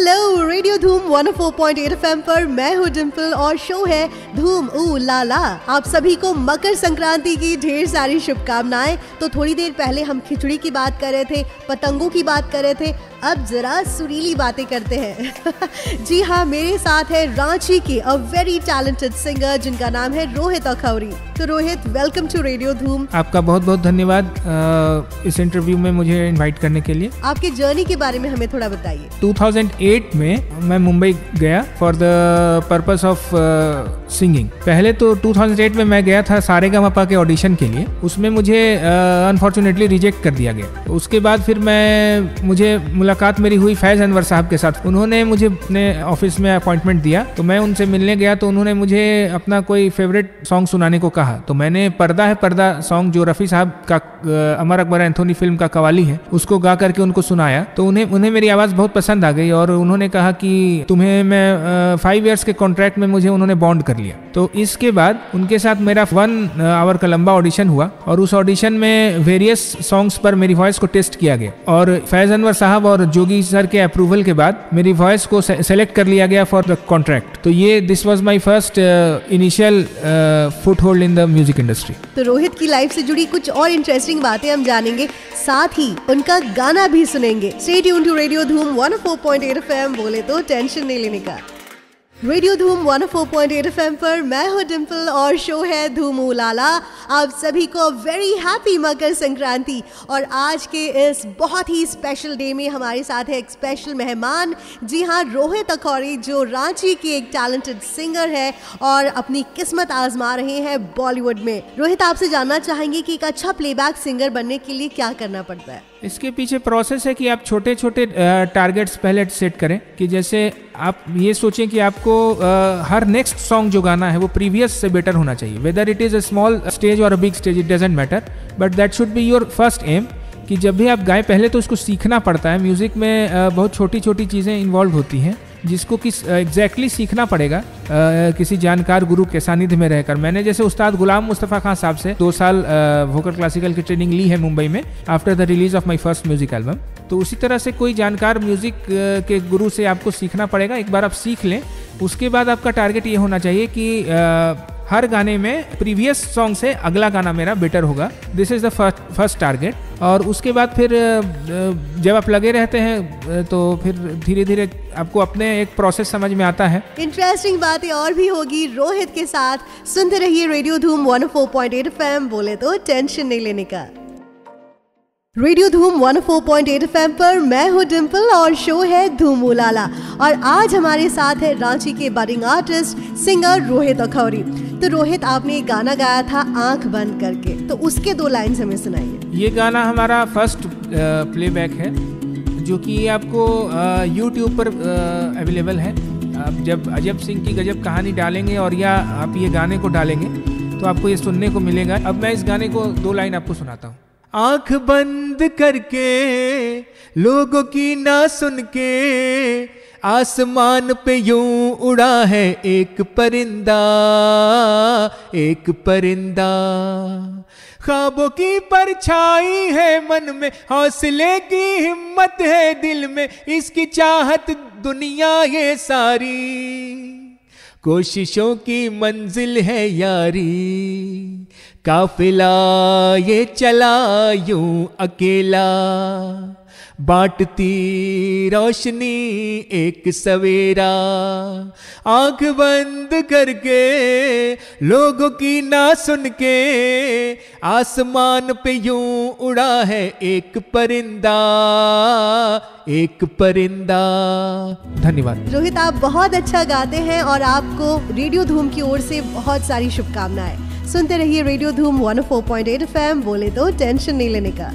Hello, radio धूम 104.8 FM पर मैं हूँ डिम्पल और शो है धूम ऊ लाला। आप सभी को मकर संक्रांति की ढेर सारी शुभकामनाएं। तो थोड़ी देर पहले हम खिचड़ी की बात कर रहे थे, पतंगों की बात कर रहे थे, अब जरा सुरीली बातें करते हैं। जी हाँ, मेरे साथ है रांची के अ वेरी टैलेंटेड सिंगर जिनका नाम है रोहित अखौरी। तो रोहित, वेलकम टू रेडियो धूम। आपका बहुत बहुत धन्यवाद इस इंटरव्यू में मुझे इनवाइट करने के लिए। आपके जर्नी के बारे में हमें थोड़ा बताइए। 2008 में मैं मुंबई गया for the purpose of singing. पहले तो 2008 में मैं गया था सारेगामापा के ऑडिशन के लिए, उसमें मुझे अनफॉर्चुनेटली रिजेक्ट कर दिया गया। उसके बाद फिर मुझे मुलाकात मेरी हुई फैज़ अनवर साहब के साथ। उन्होंने मुझे अपने ऑफिस में अपॉइंटमेंट दिया, तो मैं उनसे मिलने गया तो उन्होंने मुझे अपना कोई फेवरेट सॉन्ग सुनाने को कहा। तो मैंने पर्दा है पर्दा सॉन्ग जो रफ़ी साहब का अमर अकबर एंथोनी फिल्म का कवाली है उसको गा करके उनको सुनाया। तो उन्हें मेरी आवाज़ बहुत पसंद आ गई और उन्होंने कहा कि तुम्हें मैं 5 इयर्स के कॉन्ट्रैक्ट में मुझे उन्होंने बॉन्ड कर लिया। तो इसके बाद उनके साथ मेरा 1 आवर का लंबा ऑडिशन हुआ और उस ऑडिशन में वेरियस सॉन्ग्स पर मेरी वॉइस को टेस्ट किया गया और फैज़ अनवर साहब और जोगी सर के अप्रूवल के बाद मेरी वॉइस को सेलेक्ट कर लिया गया फॉर द कॉन्ट्रैक्ट। तो ये this was my first initial foot hold in the music industry. तो रोहित की लाइफ से जुड़ी कुछ और इंटरेस्टिंग बातें हम जानेंगे, साथ ही उनका गाना भी सुनेंगे। स्टे ट्यून टू रेडियो धूम 104.8 एफएम, बोले तो टेंशन नहीं लेने का। रेडियो धूम 104.8 एफएम पर मैं हूँ डिम्पल और शो है धूम ऊ लाला। आप सभी को वेरी हैप्पी मकर संक्रांति। और आज के इस बहुत ही स्पेशल डे में हमारे साथ है एक स्पेशल मेहमान। जी हाँ, रोहित अखौरी, जो रांची के एक टैलेंटेड सिंगर है और अपनी किस्मत आजमा रहे हैं बॉलीवुड में। रोहित, आपसे जानना चाहेंगे कि एक अच्छा प्लेबैक सिंगर बनने के लिए क्या करना पड़ता है? इसके पीछे प्रोसेस है कि आप छोटे छोटे टारगेट्स पहले सेट करें कि जैसे आप ये सोचें कि आपको हर नेक्स्ट सॉन्ग जो गाना है वो प्रीवियस से बेटर होना चाहिए। Whether it is a small stage और a big stage, it doesn't matter, but that should be your first aim. कि जब भी आप गाएं पहले तो उसको सीखना पड़ता है। म्यूज़िक में बहुत छोटी छोटी चीज़ें इन्वॉल्व होती हैं जिसको एग्जैक्टली सीखना पड़ेगा किसी जानकार गुरु के सानिध्य में रहकर। मैंने जैसे उस्ताद गुलाम मुस्तफ़ा खान साहब से 2 साल वोकल क्लासिकल की ट्रेनिंग ली है मुंबई में after the release of my first music album. तो उसी तरह से कोई जानकार म्यूजिक के गुरु से आपको सीखना पड़ेगा। एक बार आप सीख लें, उसके बाद आपका टारगेट ये होना चाहिए कि हर गाने में प्रीवियस सॉन्ग से अगला गाना मेरा बेटर होगा। This is the first target. और उसके बाद फिर जब आप लगे रहते हैं तो फिर धीरे धीरे आपको अपने एक प्रोसेस समझ में आता है। इंटरेस्टिंग बातें और भी होगी रोहित के साथ। सुनते रहिए रेडियो धूम 104.8 एफएम, बोले तो टेंशन नहीं लेने का। रेडियो धूम 104.8 एफएम पर मैं हूँ डिम्पल और शो है धूम ऊ लाला। और आज हमारे साथ है रांची के budding artist singer Rohit Akhouri. तो रोहित, आपने एक गाना गाया था आंख बंद करके, तो उसके 2 लाइन्स हमें सुनाइए। ये गाना हमारा फर्स्ट प्लेबैक है जो कि आपको यूट्यूब पर अवेलेबल है। आप जब अजब सिंह की गजब कहानी डालेंगे और या आप ये गाने को डालेंगे तो आपको ये सुनने को मिलेगा। अब मैं इस गाने को 2 लाइन आपको सुनाता हूँ। आंख बंद करके लोगों की ना सुन के आसमान पे यूं उड़ा है एक परिंदा, एक परिंदा। ख्वाबों की परछाई है मन में, हौसले की हिम्मत है दिल में, इसकी चाहत दुनिया ये सारी, कोशिशों की मंजिल है यारी। काफिला ये चला यूं अकेला, बांटती रोशनी एक सवेरा। आंख बंद करके लोगों की ना सुन के आसमान पे यूं उड़ा है एक परिंदा, एक परिंदा। धन्यवाद। रोहित, आप बहुत अच्छा गाते हैं और आपको रेडियो धूम की ओर से बहुत सारी शुभकामनाएं। सुनते रहिए रेडियो धूम 104.8 एफएम, बोले तो टेंशन नहीं लेने का।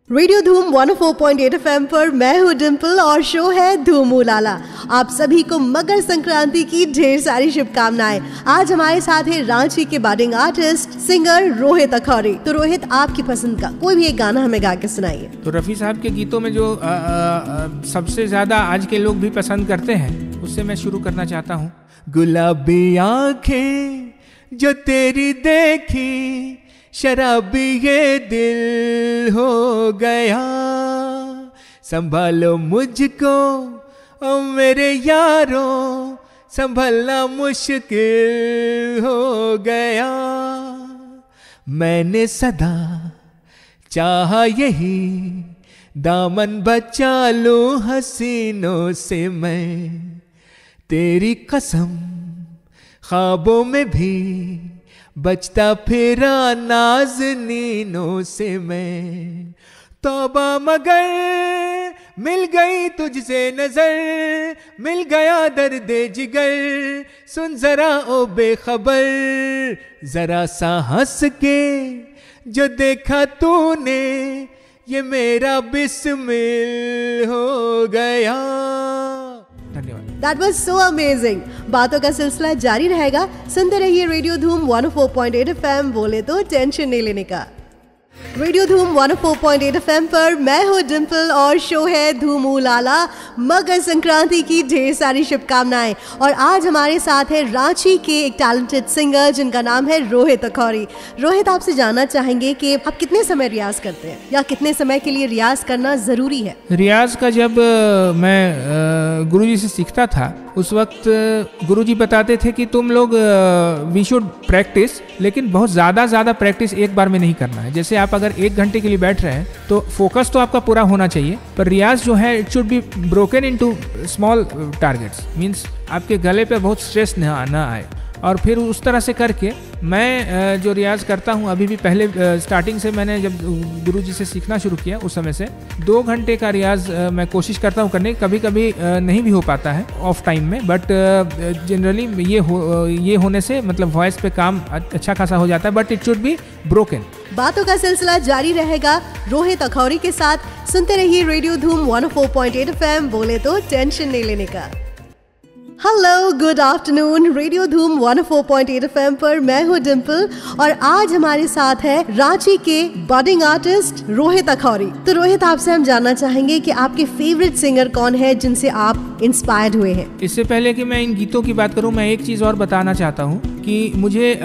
रेडियो धूम 104.8 एफएम पर मैं हूँ डिम्पल और शो है धूम ऊ लाला। आप सभी को मकर संक्रांति की ढेर सारी शुभकामनाएं। आज हमारे साथ है रांची के budding artist singer Rohit Akhouri. तो रोहित, आपकी पसंद का कोई भी एक गाना हमें गा के सुनाइए। तो रफ़ी साहब के गीतों में जो सबसे ज्यादा आज के लोग भी पसंद करते हैं उससे मैं शुरू करना चाहता हूँ। गुलाबी आंखें जो तेरी देखी, शराबी ये दिल हो गया, संभालो मुझको ओ मेरे यारों संभलना मुश्किल हो गया, मैंने सदा चाहा यही दामन बचा लूं हसीनों से मैं, तेरी कसम ख्वाबों में भी बचता फिरा नाज़नीनों से मैं, तौबा मगर मिल गई तुझसे नजर, मिल गया दर्दे जिगर, सुन जरा ओ बेखबर, जरा सा हंस के जो देखा तूने ये मेरा बिस्मिल हो गया। धन्यवाद। That was so amazing। बातों का सिलसिला जारी रहेगा, सुनते रहिए रेडियो धूम 104.8 FM, बोले तो टेंशन नहीं लेने का। रेडियो धूम 104.8 FM पर मैं हूँ डिम्पल और शो है धूम लाला। मकर संक्रांति की ढेर सारी शुभकामनाएं। और आज हमारे साथ है रांची के एक टैलेंटेड सिंगर जिनका नाम है रोहित अखौरी। रोहित, आपसे जानना चाहेंगे कि आप कितने समय रियाज करते हैं या कितने समय के लिए रियाज करना जरूरी है? रियाज का जब मैं गुरुजी से सीखता था उस वक्त गुरुजी बताते थे कि तुम लोग वी शुड प्रैक्टिस, लेकिन बहुत ज़्यादा प्रैक्टिस एक बार में नहीं करना है। जैसे आप अगर 1 घंटे के लिए बैठ रहे हैं तो फोकस तो आपका पूरा होना चाहिए, पर रियाज जो है it should be broken into small targets, means आपके गले पे बहुत स्ट्रेस ना आए। और फिर उस तरह से करके मैं जो रियाज़ करता हूँ, अभी भी पहले स्टार्टिंग से मैंने जब गुरुजी से सीखना शुरू किया उस समय से 2 घंटे का रियाज़ मैं कोशिश करता हूँ करने। कभी कभी नहीं भी हो पाता है ऑफ टाइम में, बट जनरली ये होने से मतलब वॉइस पे काम अच्छा खासा हो जाता है, but it should be broken. बातों का सिलसिला जारी रहेगा रोहित अखौरी के साथ। सुनते रहिए रेडियो धूम 104.8 FM, बोले तो टेंशन नहीं लेने का। Hello, good afternoon. रेडियो धूम 104.8 FM पर मैं हूँ डिम्पल और आज हमारे साथ है रांची के बडिंग आर्टिस्ट रोहित अखौरी। तो रोहित, आपसे हम जानना चाहेंगे कि आपके फेवरेट सिंगर कौन है जिनसे आप इंस्पायर्ड हुए हैं? इससे पहले कि मैं इन गीतों की बात करूं, मैं एक चीज़ और बताना चाहता हूं कि मुझे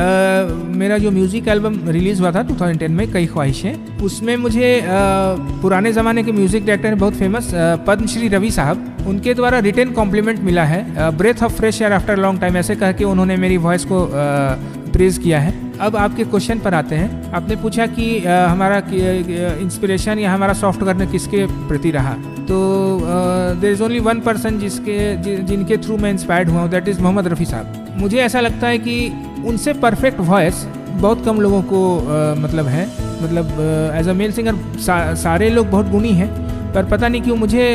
मेरा जो म्यूज़िक एल्बम रिलीज़ हुआ था 2010 में, कई ख्वाहिशें, उसमें मुझे पुराने ज़माने के म्यूज़िक डायरेक्टर हैं बहुत फेमस पद्मश्री रवि साहब, उनके द्वारा रिटन कॉम्प्लीमेंट मिला है, breath of fresh air after long time, ऐसे कह के उन्होंने मेरी वॉइस को प्रेज किया है। अब आपके क्वेश्चन पर आते हैं। आपने पूछा कि हमारा इंस्पिरेशन या हमारा सॉफ्ट करने किसके प्रति रहा, तो there is only one person जिनके थ्रू मैं इंस्पायर्ड हुआ हूँ, दैट इज़ मोहम्मद रफ़ी साहब। मुझे ऐसा लगता है कि उनसे परफेक्ट वॉइस बहुत कम लोगों को मतलब है, मतलब एज अ मेल सिंगर सारे लोग बहुत गुणी हैं, पर पता नहीं क्यों मुझे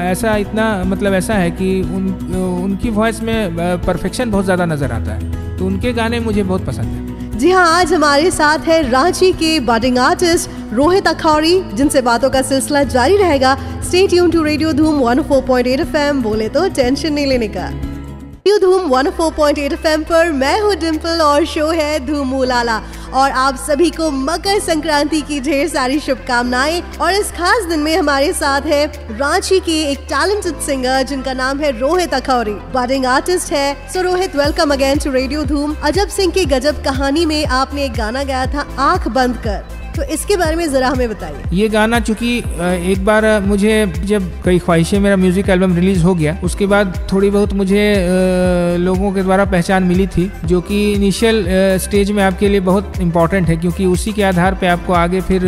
ऐसा इतना मतलब ऐसा है कि उनकी वॉइस में परफेक्शन बहुत ज़्यादा नज़र आता है, तो उनके गाने मुझे बहुत पसंद हैं। जी हाँ, आज हमारे साथ है रांची के बडिंग आर्टिस्ट रोहित अखौरी, जिनसे बातों का सिलसिला जारी रहेगा। स्टे ट्यून टू रेडियो धूम 104.8 FM, बोले तो टेंशन नहीं लेने का। रेडियो धूम 104.8 FM पर मैं हूँ डिम्पल और शो है धूम लाला। और आप सभी को मकर संक्रांति की ढेर सारी शुभकामनाएं। और इस खास दिन में हमारे साथ है रांची के एक टैलेंटेड सिंगर जिनका नाम है रोहित अखौरी, बडिंग आर्टिस्ट है। So Rohit, welcome again to radio Dhoom. Ajab Singh की गजब कहानी में आपने एक गाना गाया था आंख बंद कर, तो इसके बारे में जरा हमें बताइए। ये गाना चूंकि एक बार मुझे जब कई ख्वाहिशें मेरा म्यूजिक एल्बम रिलीज हो गया, उसके बाद थोड़ी बहुत मुझे लोगों के द्वारा पहचान मिली थी, जो कि इनिशियल स्टेज में आपके लिए बहुत इंपॉर्टेंट है, क्योंकि उसी के आधार पे आपको आगे फिर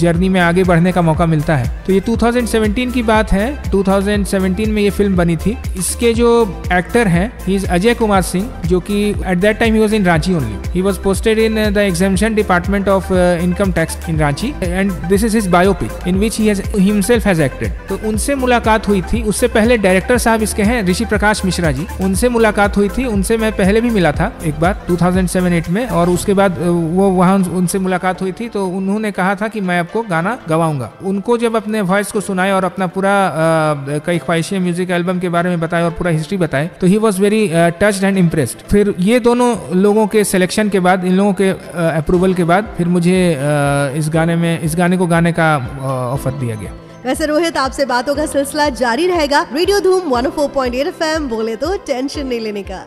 जर्नी में आगे बढ़ने का मौका मिलता है। तो ये 2017 की बात है। 2017 में ये फिल्म बनी थी। इसके जो एक्टर हैं, ही इज अजय कुमार सिंह, जो कि at that time he was in Ranchi only. He was posted in the examination department of income tax in Ranchi and this is his biopic in which he himself has acted. तो उनसे मुलाकात हुई थी। उससे पहले director साहब इसके हैं ऋषि प्रकाश मिश्रा जी, उनसे मुलाकात हुई थी। उनसे मैं पहले भी मिला था एक बार 2007-8 में, और उसके बाद वो वहाँ उनसे मुलाकात हुई थी, तो उन्होंने कहा था कि मैं आपको गाना गवाऊंगा। उनको जब अपने वॉइस को सुनाए और अपना पूरा कई ख्वाहिशें म्यूजिक एल्बम के बारे में बताए और पूरा हिस्ट्री बताए, तो he was very touched and impressed. फिर ये दोनों लोगों के सिलेक्शन के बाद, इन लोगों के अप्रूवल के बाद, फिर मुझे इस गाने को गाने का ऑफर दिया गया। वैसे रोहित, आपसे बातों का सिलसिला जारी रहेगा। रेडियो धूम 104.8 FM, बोले तो टेंशन नहीं लेने का।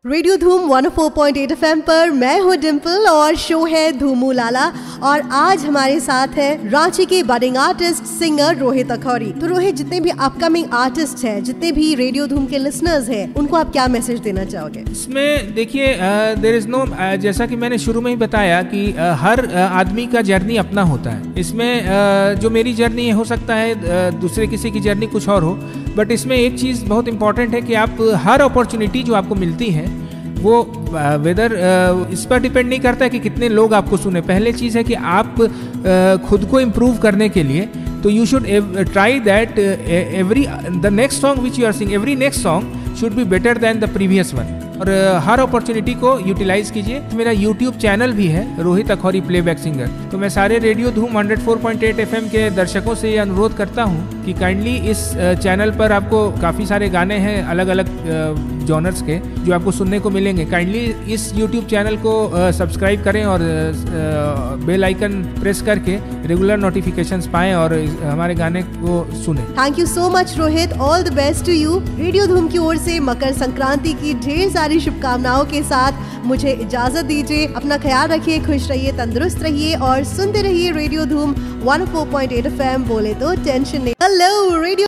रेडियो धूम 104.8 FM पर मैं हूँ डिम्पल और शो है धूमू लाला। और आज हमारे साथ है रांची के budding artist singer Rohit Akhouri. तो रोहित, जितने भी अपकमिंग आर्टिस्ट हैं, जितने भी रेडियो धूम के लिसनर्स हैं, उनको आप क्या मैसेज देना चाहोगे? इसमें देखिए, देयर इज नो, जैसा कि मैंने शुरू में ही बताया कि हर आदमी का जर्नी अपना होता है। इसमें जो मेरी जर्नी है, हो सकता है दूसरे किसी की जर्नी कुछ और हो, बट इसमें एक चीज़ बहुत इंपॉर्टेंट है कि आप हर अपॉर्चुनिटी जो आपको मिलती है वो वेदर इस पर डिपेंड नहीं करता है कि कितने लोग आपको सुने। पहले चीज़ है कि आप खुद को इम्प्रूव करने के लिए तो you should try that every the next song which you are sing, every next song should be better than the previous one. और हर अपॉर्चुनिटी को यूटिलाइज कीजिए। मेरा यूट्यूब चैनल भी है रोहित अखौरी प्लेबैक सिंगर। तो मैं सारे रेडियो धूम 104.8 FM के दर्शकों से ये अनुरोध करता हूँ कि काइंडली इस चैनल पर आपको काफ़ी सारे गाने हैं अलग अलग जॉनर्स के जो आपको सुनने को मिलेंगे। काइंडली इस यूट्यूब चैनल को सब्सक्राइब करें और बेल आइकन प्रेस करके रेगुलर नोटिफिकेशंस पाएं और हमारे गाने को सुने। Thank you so much Rohit, all the best to you. Radio Dhoom की ओर से मकर संक्रांति की ढेर सारी शुभकामनाओं के साथ मुझे इजाजत दीजिए। अपना ख्याल रखिए, खुश रहिए, तंदुरुस्त रहिए और सुनते रहिए रेडियो धूम 104.8 FM। बोले तो टेंशन नहीं। Hello radio